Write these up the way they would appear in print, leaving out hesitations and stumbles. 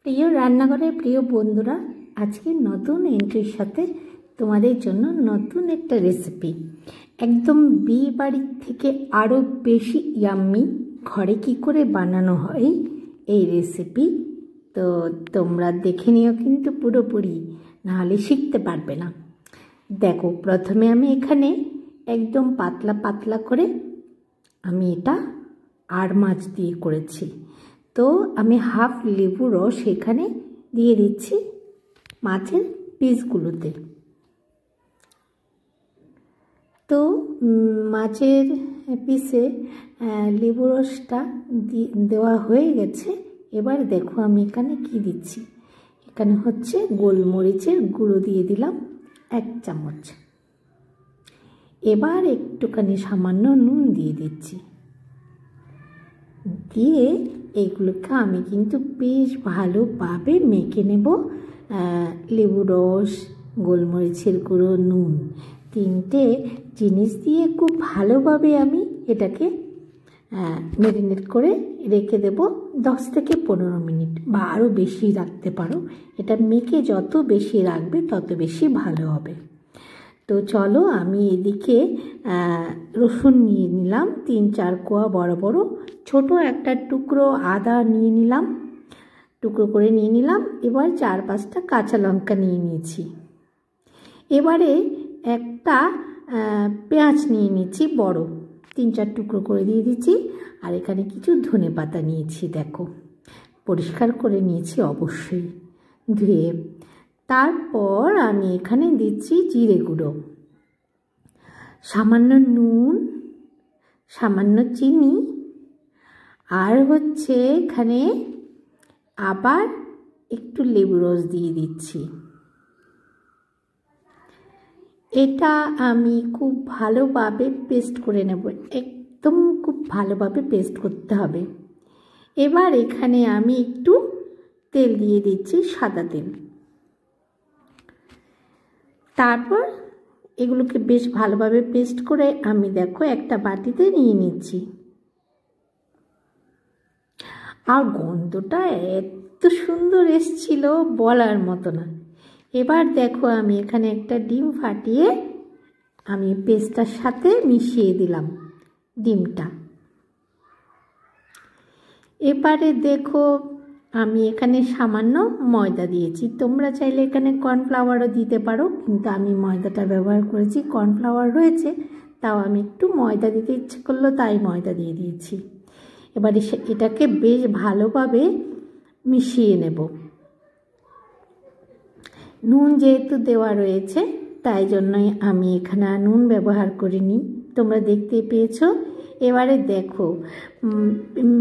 প্রিয় রান্নাঘরের প্রিয় বন্ধুরা, আজকে নতুন এন্ট্রির সাথে তোমাদের জন্য নতুন একটা রেসিপি, একদম বিয়ে বাড়ির থেকে আরও বেশি ইয়াম্মি ঘরে কি করে বানানো হয় এই রেসিপি। তো তোমরা দেখে নিও কিন্তু পুরোপুরি, নাহলে শিখতে পারবে না। দেখো, প্রথমে আমি এখানে একদম পাতলা পাতলা করে আমি এটা আড় মাছ দিয়ে করেছি। তো আমি হাফ লেবু রস এখানে দিয়ে দিচ্ছি মাছের পিসগুলোতে। তো মাছের পিসে লেবু রসটা দেওয়া হয়ে গেছে। এবার দেখো আমি এখানে কি দিচ্ছি। এখানে হচ্ছে গোলমরিচের গুঁড়ো দিয়ে দিলাম 1 চামচ। এবার একটুখানি সামান্য নুন দিয়ে দিচ্ছি। দিয়ে এইগুলোকে আমি কিন্তু বেশ ভালোভাবে মেখে নেব। লেবু রস, গোলমরিচের গুঁড়ো, নুন, 3টে জিনিস দিয়ে খুব ভালোভাবে আমি এটাকে ম্যারিনেট করে রেখে দেব 10 থেকে 15 মিনিট, বা আরও বেশি রাখতে পারো। এটা মেখে যত বেশি রাখবে তত বেশি ভালো হবে। তো চলো, আমি এদিকে রসুন নিয়ে নিলাম 3-4 কোয়া বড় বড়, ছোট একটা টুকরো আদা নিয়ে নিলাম, টুকরো করে নিয়ে নিলাম। এবার 4-5টা কাঁচা লঙ্কা নিয়ে নিয়েছি। এবারে একটা পেঁয়াজ নিয়ে নিচ্ছি বড়, 3-4 টুকরো করে দিয়ে দিচ্ছি। আর এখানে কিছু ধনেপাতা নিয়েছি, দেখো পরিষ্কার করে নিয়েছি অবশ্যই ধুয়ে। তারপর আমি এখানে দিচ্ছি জিরে গুঁড়ো, সামান্য নুন, সামান্য চিনি, আর হচ্ছে এখানে আবার একটু লেবু রস দিয়ে দিচ্ছি। এটা আমি খুব ভালোভাবে পেস্ট করে নেব, একদম খুব ভালোভাবে পেস্ট করতে হবে। এবার এখানে আমি একটু তেল দিয়ে দিচ্ছি, সাদা তেল। তারপর এগুলোকে বেশ ভালোভাবে পেস্ট করে আমি দেখো একটা বাটিতে নিয়ে নিচ্ছি। আর গন্ধটা এত সুন্দর এসছিল বলার মতো না। এবার দেখো আমি এখানে একটা ডিম ফাটিয়ে আমি পেস্টটার সাথে মিশিয়ে দিলাম ডিমটা। এবারে দেখো আমি এখানে সামান্য ময়দা দিয়েছি। তোমরা চাইলে এখানে কর্নফ্লাওয়ারও দিতে পারো, কিন্তু আমি ময়দাটা ব্যবহার করেছি। কর্নফ্লাওয়ার রয়েছে, তাও আমি একটু ময়দা দিতে ইচ্ছে করলো, তাই ময়দা দিয়ে দিয়েছি। এবারে এটাকে বেশ ভালোভাবে মিশিয়ে নেব। নুন যেহেতু দেওয়া রয়েছে, তাই জন্যই আমি এখানে নুন ব্যবহার করিনি, তোমরা দেখতেই পেয়েছো। এবারে দেখো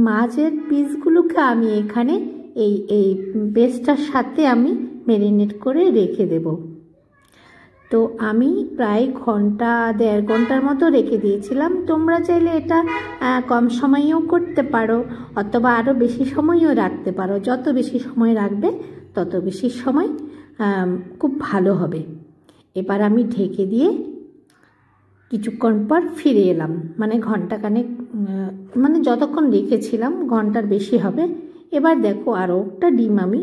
মাছের পিসগুলোকে আমি এখানে এই পেস্টটার সাথে আমি ম্যারিনেট করে রেখে দেব। তো আমি প্রায় 1-1.5 ঘন্টার মতো রেখে দিয়েছিলাম। তোমরা চাইলে এটা কম সময়েও করতে পারো, অথবা আরও বেশি সময়ও রাখতে পারো। যত বেশি সময় রাখবে তত বেশি সময় খুব ভালো হবে। এবার আমি ঢেকে দিয়ে কিছুক্ষণ পর ফিরে এলাম, মানে ঘন্টাখানেক, মানে যতক্ষণ রেখেছিলাম ঘন্টার বেশি হবে। এবার দেখো আরও একটা ডিম আমি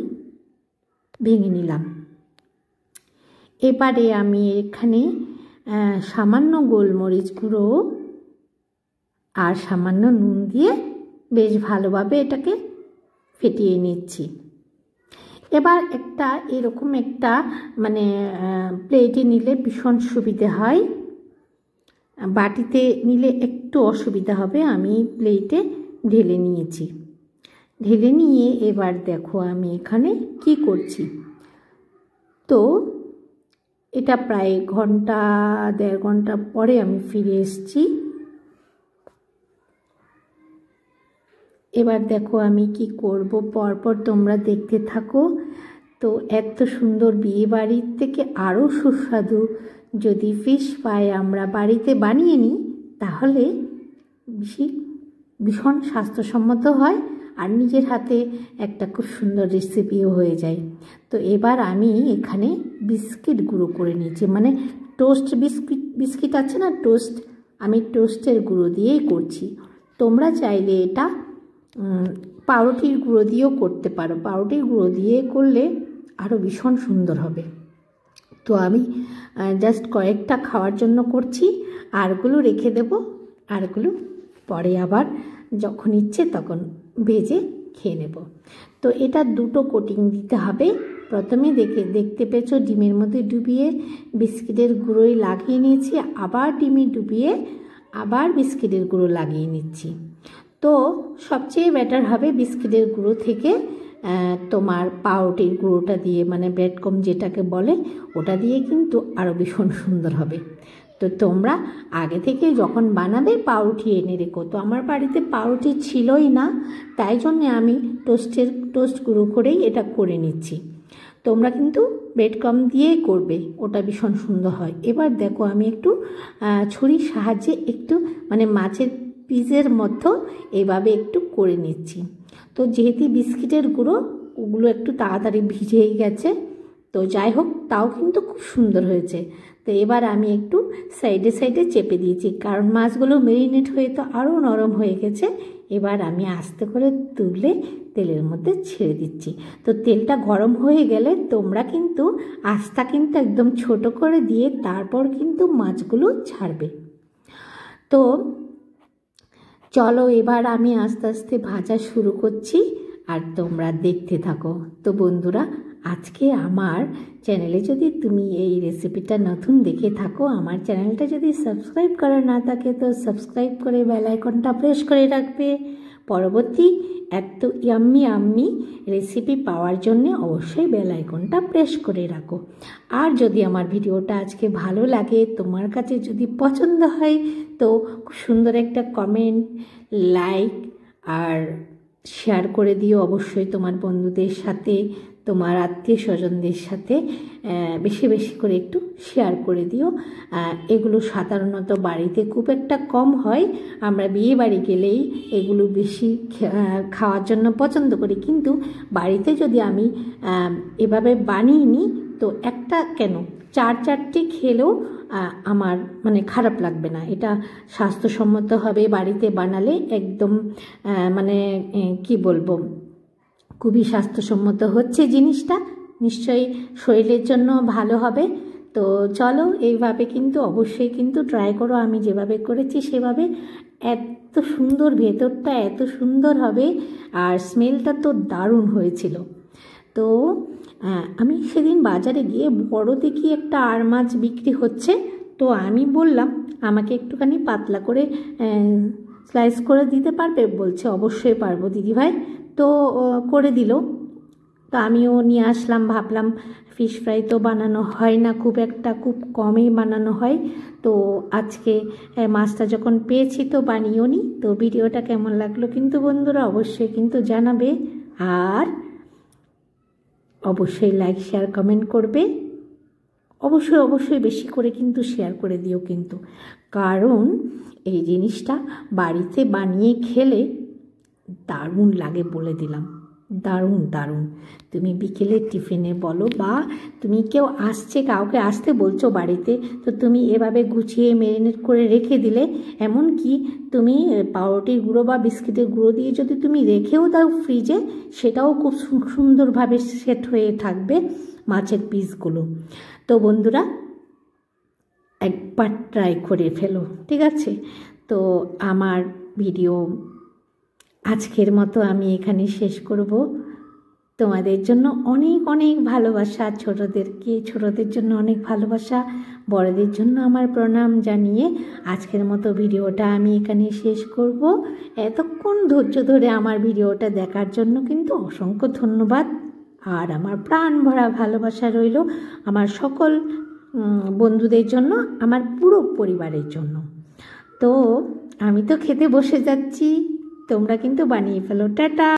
ভেঙে নিলাম। এবারে আমি এখানে সামান্য গোলমরিচ গুঁড়ো আর সামান্য নুন দিয়ে বেশ ভালোভাবে এটাকে ফেটিয়ে নিচ্ছি। এবার এরকম একটা মানে প্লেটে নিলে ভীষণ সুবিধে হয়, বাটিতে নিলে একটু অসুবিধা হবে। আমি প্লেটে ঢেলে নিয়েছি। ঢেলে নিয়ে এবার দেখো আমি এখানে কি করছি। তো এটা প্রায় 1-1.5 ঘন্টা পরে আমি ফিরে এসেছি। এবার দেখো আমি কি করব, পরপর তোমরা দেখতে থাকো। তো এত সুন্দর বিয়ে বাড়ির থেকে আরও সুস্বাদু যদি ফিশ ফ্রাই আমরা বাড়িতে বানিয়ে নিই, তাহলে ভীষণ স্বাস্থ্যসম্মত হয়, আর নিজের হাতে একটা খুব সুন্দর রেসিপিও হয়ে যায়। তো এবার আমি এখানে বিস্কিট গুঁড়ো করে নিয়েছি, মানে টোস্ট বিস্কিট আছে না, টোস্ট, আমি টোস্টের গুঁড়ো দিয়েই করছি। তোমরা চাইলে এটা পাউরুটির গুঁড়ো দিয়েও করতে পারো, পাউরুটির গুঁড়ো দিয়ে করলে আরও ভীষণ সুন্দর হবে। তো আমি জাস্ট কয়েকটা খাওয়ার জন্য করছি, আরগুলো রেখে দেব, আরগুলো পরে আবার যখন ইচ্ছে তখন ভেজে খেয়ে নেব। তো এটা দুটো কোটিং দিতে হবে। প্রথমে দেখতে পেয়েছো ডিমের মধ্যে ডুবিয়ে বিস্কিটের গুঁড়োই লাগিয়ে নিয়েছি, আবার ডিমে ডুবিয়ে আবার বিস্কিটের গুঁড়ো লাগিয়ে নিচ্ছি। তো সবচেয়ে বেটার হবে বিস্কিটের গুঁড়ো থেকে তোমার পাউরুটির গুঁড়োটা দিয়ে, মানে ব্রেড ক্রাম যেটাকে বলে, ওটা দিয়ে কিন্তু আরও ভীষণ সুন্দর হবে। তো তোমরা আগে থেকে যখন বানাবে পাউরুটি এনে রেখো। তো আমার বাড়িতে পাউরুটি ছিলই না, তাই জন্যে আমি টোস্ট গুঁড়ো করেই এটা করে নিচ্ছি। তোমরা কিন্তু ব্রেড ক্রাম দিয়েই করবে, ওটা ভীষণ সুন্দর হয়। এবার দেখো আমি একটু ছুরির সাহায্যে একটু মানে মাছের পিসের মতো এভাবে একটু করে নিচ্ছি। তো যেহেতু বিস্কিটের গুঁড়ো ওগুলো একটু তাড়াতাড়ি ভিজেই গেছে, তো যাই হোক তাও কিন্তু খুব সুন্দর হয়েছে। তো এবার আমি একটু সাইডে সাইডে চেপে দিয়েছি, কারণ মাছগুলো মেরিনেট হয়ে তো আরও নরম হয়ে গেছে। এবার আমি আস্তে করে তুলে তেলের মধ্যে ছেড়ে দিচ্ছি। তো তেলটা গরম হয়ে গেলে তোমরা কিন্তু আস্তা কিন্তু একদম ছোট করে দিয়ে তারপর কিন্তু মাছগুলো ছাড়বে। তো চলো এবার আমি আস্তে আস্তে ভাজা শুরু করছি, আর তোমরা দেখতে থাকো। তো বন্ধুরা, আজকে আমার চ্যানেলে যদি তুমি এই রেসিপিটা নতুন দেখে থাকো, আমার চ্যানেলটা যদি সাবস্ক্রাইব করা না থাকে তো সাবস্ক্রাইব করে বেল আইকনটা প্রেস করে রাখবে। পরবর্তী এত ইয়াম্মি রেসিপি পাওয়ার জন্য অবশ্যই বেল আইকনটা প্রেস করে রাখো। আর যদি আমার ভিডিওটা আজকে ভালো লাগে, তোমার কাছে যদি পছন্দ হয়, তো খুব সুন্দর একটা কমেন্ট, লাইক আর শেয়ার করে দিও অবশ্যই তোমার বন্ধুদের সাথে, তোমার আত্মীয় স্বজনদের সাথে বেশি বেশি করে একটু শেয়ার করে দিও। এগুলো সাধারণত বাড়িতে খুব একটা কম হয়, আমরা বিয়ে বাড়ি গেলেই এগুলো বেশি খাওয়ার জন্য পছন্দ করি। কিন্তু বাড়িতে যদি আমি এভাবে বানিয়ে নিই তো একটা কেন 4-4টি খেলেও আমার মানে খারাপ লাগবে না। এটা স্বাস্থ্যসম্মত হবে, বাড়িতে বানালে একদম মানে কি বলবো, খুবই স্বাস্থ্যসম্মত হচ্ছে জিনিসটা, নিশ্চয়ই শরীরের জন্য ভালো হবে। তো চলো এইভাবে কিন্তু অবশ্যই কিন্তু ট্রাই করো, আমি যেভাবে করেছি সেভাবে। এত সুন্দর, ভেতরটা এত সুন্দর হবে, আর স্মেলটা তো দারুণ হয়েছিল। তো আমি সেদিন বাজারে গিয়ে বড় দেখি একটা আর মাছ বিক্রি হচ্ছে। তো আমি বললাম আমাকে একটুখানি পাতলা করে স্লাইস করে দিতে পারবে? বলছে অবশ্যই পারবো দিদিভাই। তো করে দিল। তো আমিও নিয়ে আসলাম, ভাবলাম ফিশ ফ্রাই তো বানানো হয় না খুব একটা, খুব কমই বানানো হয়। তো আজকে মাছটা যখন পেয়েছি তো বানিয়েও নি। তো ভিডিওটা কেমন লাগলো কিন্তু বন্ধুরা অবশ্যই কিন্তু জানাবে, আর অবশ্যই লাইক শেয়ার কমেন্ট করবে। অবশ্যই বেশি করে কিন্তু শেয়ার করে দিও কিন্তু, কারণ এই জিনিসটা বাড়িতে বানিয়ে খেলে দারুণ লাগে, বলে দিলাম, দারুণ। তুমি বিকেলে টিফিনে বলো, বা তুমি কেউ আসছে, কাউকে আসতে বলছো বাড়িতে, তো তুমি এভাবে গুছিয়ে ম্যারিনেট করে রেখে দিলে, এমনকি তুমি পাউরুটির গুঁড়ো বা বিস্কিটের গুঁড়ো দিয়ে যদি তুমি রেখেও দাও ফ্রিজে, সেটাও খুব সুন্দরভাবে সেট হয়ে থাকবে মাছের পিসগুলো। তো বন্ধুরা একবার ট্রাই করে ফেলো, ঠিক আছে? তো আমার ভিডিও আজকের মতো আমি এখানে শেষ করব। তোমাদের জন্য অনেক ভালোবাসা, ছোটদের জন্য অনেক ভালোবাসা, বড়দের জন্য আমার প্রণাম জানিয়ে আজকের মতো ভিডিওটা আমি এখানে শেষ করব। এতক্ষণ ধৈর্য ধরে আমার ভিডিওটা দেখার জন্য কিন্তু অসংখ্য ধন্যবাদ। আর আমার প্রাণ ভরা ভালোবাসা রইল আমার সকল বন্ধুদের জন্য, আমার পুরো পরিবারের জন্য। তো আমি তো খেতে বসে যাচ্ছি, তোমরা কিন্তু বানিয়ে ফেলো। টাটা।